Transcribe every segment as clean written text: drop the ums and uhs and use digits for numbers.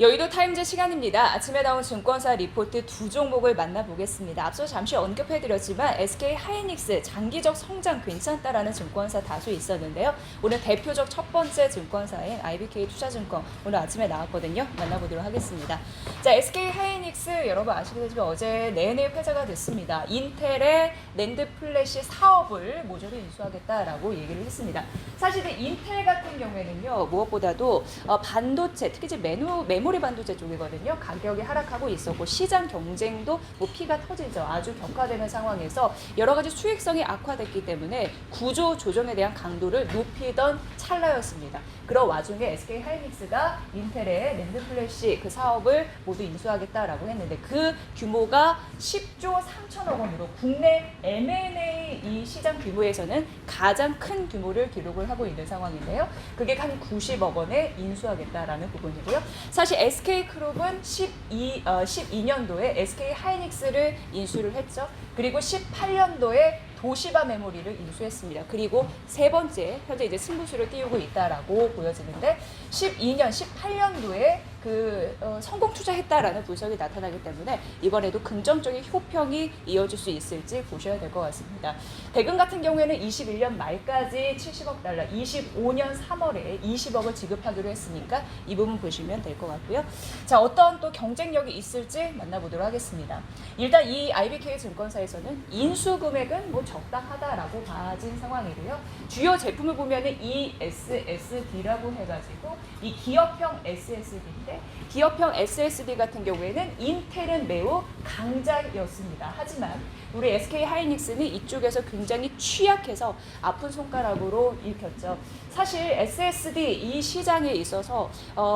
여의도 타임즈 시간입니다. 아침에 나온 증권사 리포트 두 종목을 만나보겠습니다. 앞서 잠시 언급해드렸지만 SK 하이닉스 장기적 성장 괜찮다라는 증권사 다수 있었는데요. 오늘 대표적 첫 번째 증권사인 IBK 투자증권 오늘 아침에 나왔거든요. 만나보도록 하겠습니다. 자, SK 하이닉스 여러분 아시겠지만 어제 내내 회자가 됐습니다. 인텔의 낸드 플래시 사업을 모조리 인수하겠다라고 얘기를 했습니다. 사실 인텔 같은 경우에는요, 무엇보다도 반도체, 특히 이제 메모리 반도체 쪽이거든요. 가격이 하락하고 있었고 시장 경쟁도 피가 터지죠. 아주 격화되는 상황에서 여러 가지 수익성이 악화됐기 때문에 구조 조정에 대한 강도를 높이던 찰나였습니다. 그런 와중에 SK 하이닉스가 인텔의 낸드 플래시 그 사업을 모두 인수하겠다라고 했는데 그 규모가 10조 3천억 원으로 국내 M&A 이 시장 규모에서는 가장 큰 규모를 기록을 하고 있는 상황인데요. 그게 한 90억 원에 인수하겠다라는 부분이고요. 사실 SK그룹은 12년도에 SK 하이닉스를 인수를 했죠. 그리고 18년도에 도시바 메모리를 인수했습니다. 그리고 세 번째 현재 이제 승부수를 띄우고 있다라고 보여지는데 12년, 18년도에 성공 투자했다라는 분석이 나타나기 때문에 이번에도 긍정적인 효평이 이어질 수 있을지 보셔야 될 것 같습니다. 대금 같은 경우에는 21년 말까지 70억 달러, 25년 3월에 20억을 지급하기로 했으니까 이 부분 보시면 될 것 같고요. 자, 어떤 또 경쟁력이 있을지 만나보도록 하겠습니다. 일단 이 IBK 증권사에서는 인수 금액은 적당하다라고 봐진 상황이고요. 주요 제품을 보면은 ESSD라고 해가지고 이 기업형 SSD인데 기업형 SSD 같은 경우에는 인텔은 매우 강자였습니다. 하지만 우리 SK 하이닉스는 이쪽에서 굉장히 취약해서 아픈 손가락으로 읽혔죠. 사실 SSD 이 시장에 있어서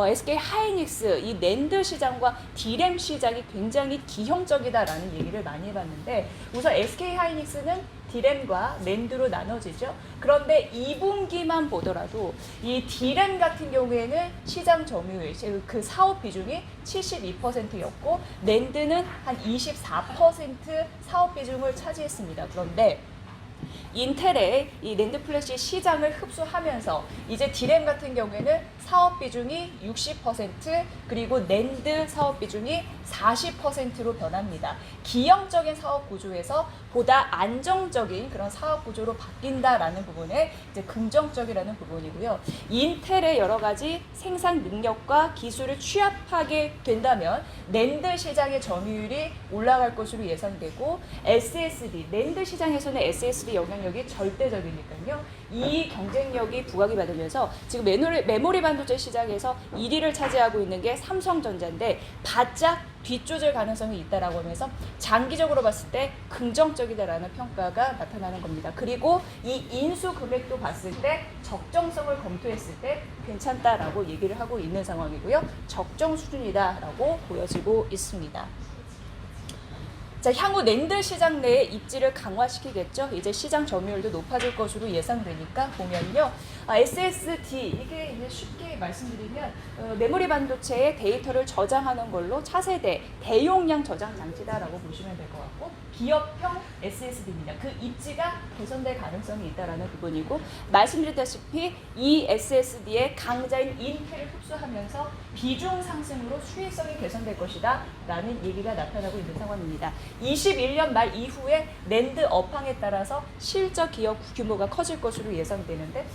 SK 하이닉스 이 낸드 시장과 D램 시장이 굉장히 기형적이다라는 얘기를 많이 해봤는데 우선 SK 하이닉스는 D램과 낸드로 나눠지죠. 그런데 2분기만 보더라도 이 D램 같은 경우에는 시장 점유율, 그 사업 비중이 72%였고 낸드는 한 24% 사업 비중을 차지했습니다. 그런데 인텔의 이 낸드 플래시 시장을 흡수하면서 이제 D램 같은 경우에는 사업 비중이 60% 그리고 낸드 사업 비중이 40%로 변합니다. 기형적인 사업 구조에서 보다 안정적인 그런 사업 구조로 바뀐다라는 부분에 이제 긍정적이라는 부분이고요. 인텔의 여러 가지 생산 능력과 기술을 취합하게 된다면 낸드 시장의 점유율이 올라갈 것으로 예상되고 SSD, 낸드 시장에서는 SSD 영향력이 절대적이니까요. 이 경쟁력이 부각이 받으면서 지금 메모리 반도체 시장에서 1위를 차지하고 있는 게 삼성전자인데 바짝 뒷조절 가능성이 있다라고 하면서 장기적으로 봤을 때 긍정적이다라는 평가가 나타나는 겁니다. 그리고 이 인수 금액도 봤을 때 적정성을 검토했을 때 괜찮다라고 얘기를 하고 있는 상황이고요. 적정 수준이다라고 보여지고 있습니다. 자, 향후 낸드 시장 내에 입지를 강화시키겠죠. 이제 시장 점유율도 높아질 것으로 예상되니까 보면요. SSD 이게 이제 쉽게 말씀드리면 메모리 반도체의 데이터를 저장하는 걸로 차세대 대용량 저장 장치다라고 보시면 될 것 같고 기업형 SSD입니다. 그 입지가 개선될 가능성이 있다라는 부분이고 말씀드렸다시피 이 SSD의 강자인 인텔을 흡수하면서 비중 상승으로 수익성이 개선될 것이다 라는 얘기가 나타나고 있는 상황입니다. 21년 말 이후에 낸드 업황에 따라서 실적 기업 규모가 커질 것으로 예상되는데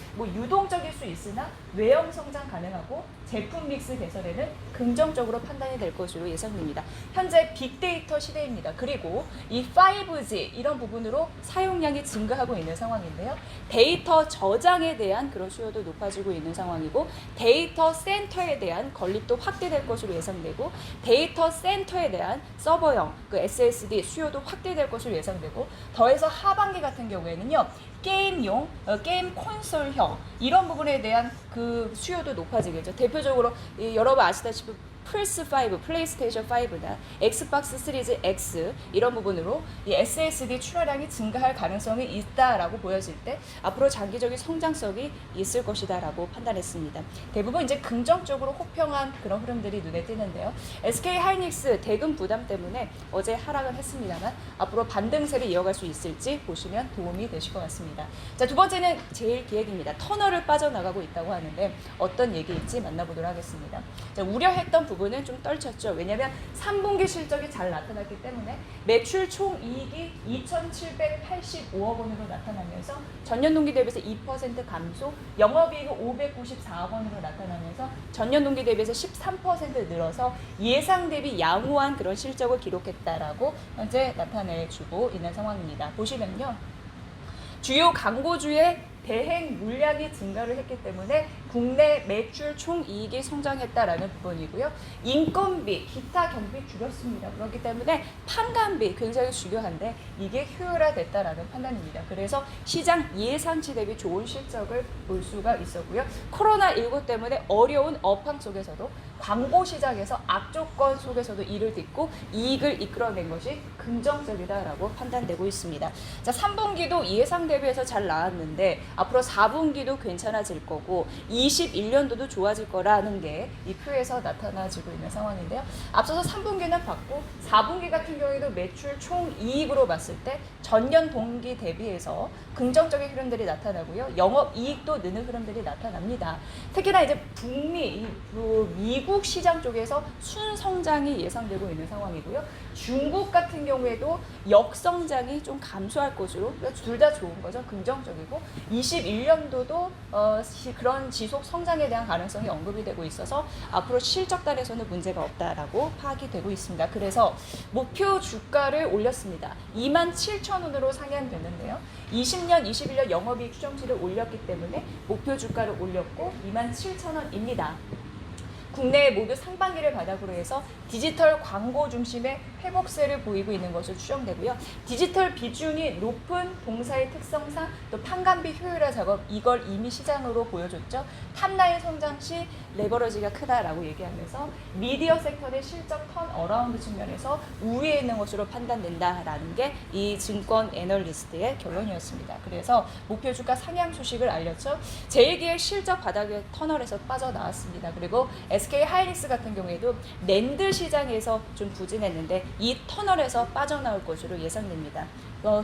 유동적일 수 있으나 외형 성장 가능하고 제품 믹스 개선에는 긍정적으로 판단이 될 것으로 예상됩니다. 현재 빅데이터 시대입니다. 그리고 이 5G 이런 부분으로 사용량이 증가하고 있는 상황인데요. 데이터 저장에 대한 그런 수요도 높아지고 있는 상황이고 데이터 센터에 대한 건립도 확대될 것으로 예상되고 데이터 센터에 대한 서버형 그 SSD 수요도 확대될 것으로 예상되고 더해서 하반기 같은 경우에는요. 게임용, 게임 콘솔형 이런 부분에 대한 그 수요도 높아지겠죠. 대표적으로 여러분 아시다시피 플스5, 플레이스테이션 5나 엑스박스 시리즈 X 이런 부분으로 이 SSD 출하량이 증가할 가능성이 있다라고 보여질 때 앞으로 장기적인 성장성이 있을 것이다라고 판단했습니다. 대부분 이제 긍정적으로 호평한 그런 흐름들이 눈에 띄는데요. SK 하이닉스 대금 부담 때문에 어제 하락은 했습니다만 앞으로 반등세를 이어갈 수 있을지 보시면 도움이 되실 것 같습니다. 자, 두 번째는 제일 기획입니다. 터널을 빠져나가고 있다고 하는데 어떤 얘기일지 만나보도록 하겠습니다. 자, 우려했던 부분은 좀 떨쳤죠. 왜냐하면 3분기 실적이 잘 나타났기 때문에 매출 총이익이 2,785억 원으로 나타나면서 전년 동기 대비해서 2% 감소, 영업이익은 594억 원으로 나타나면서 전년 동기 대비해서 13% 늘어서 예상 대비 양호한 그런 실적을 기록했다라고 현재 나타내주고 있는 상황입니다. 보시면요. 주요 광고주의 대행 물량이 증가를 했기 때문에 국내 매출 총이익이 성장했다라는 부분이고요. 인건비, 기타 경비 줄였습니다. 그렇기 때문에 판관비 굉장히 중요한데 이게 효율화됐다라는 판단입니다. 그래서 시장 예상치 대비 좋은 실적을 볼 수가 있었고요. 코로나19 때문에 어려운 업황 속에서도 광고 시장에서 악조건 속에서도 이를 딛고 이익을 이끌어낸 것이 긍정적이다라고 판단되고 있습니다. 자, 3분기도 예상 대비해서 잘 나왔는데 앞으로 4분기도 괜찮아질 거고 21년도도 좋아질 거라는 게 이 표에서 나타나지고 있는 상황인데요. 앞서서 3분기는 봤고 4분기 같은 경우에도 매출 총이익으로 봤을 때 전년 동기 대비해서 긍정적인 흐름들이 나타나고요. 영업이익도 느는 흐름들이 나타납니다. 특히나 이제 북미, 미국 시장 쪽에서 순성장이 예상되고 있는 상황이고요. 중국 같은 경우에도 역성장이 좀 감소할 것으로 둘 다 좋은 거죠. 긍정적이고 21년도도 그런 지속 성장에 대한 가능성이 언급이 되고 있어서 앞으로 실적단에서는 문제가 없다라고 파악이 되고 있습니다. 그래서 목표 주가를 올렸습니다. 27,000원으로 상향됐는데요. 20년, 21년 영업이익 추정치를 올렸기 때문에 목표 주가를 올렸고 27,000원입니다. 국내 모두 상반기를 바닥으로 해서 디지털 광고 중심의 회복세를 보이고 있는 것으로 추정되고요. 디지털 비중이 높은 동사의 특성상 또 판관비 효율화 작업 이걸 이미 시장으로 보여줬죠. 탑라인 성장 시 레버러지가 크다라고 얘기하면서 미디어 섹터의 실적 턴 어라운드 측면에서 우위에 있는 것으로 판단된다라는 게 이 증권 애널리스트의 결론이었습니다. 그래서 목표 주가 상향 소식을 알렸죠. 제1기의 실적 바닥의 터널에서 빠져나왔습니다. 그리고 SK 하이닉스 같은 경우에도 낸드 시장에서 좀 부진했는데 이 터널에서 빠져나올 것으로 예상됩니다.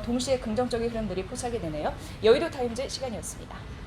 동시에 긍정적인 흐름들이 포착이 되네요. 여의도 타임즈 시간이었습니다.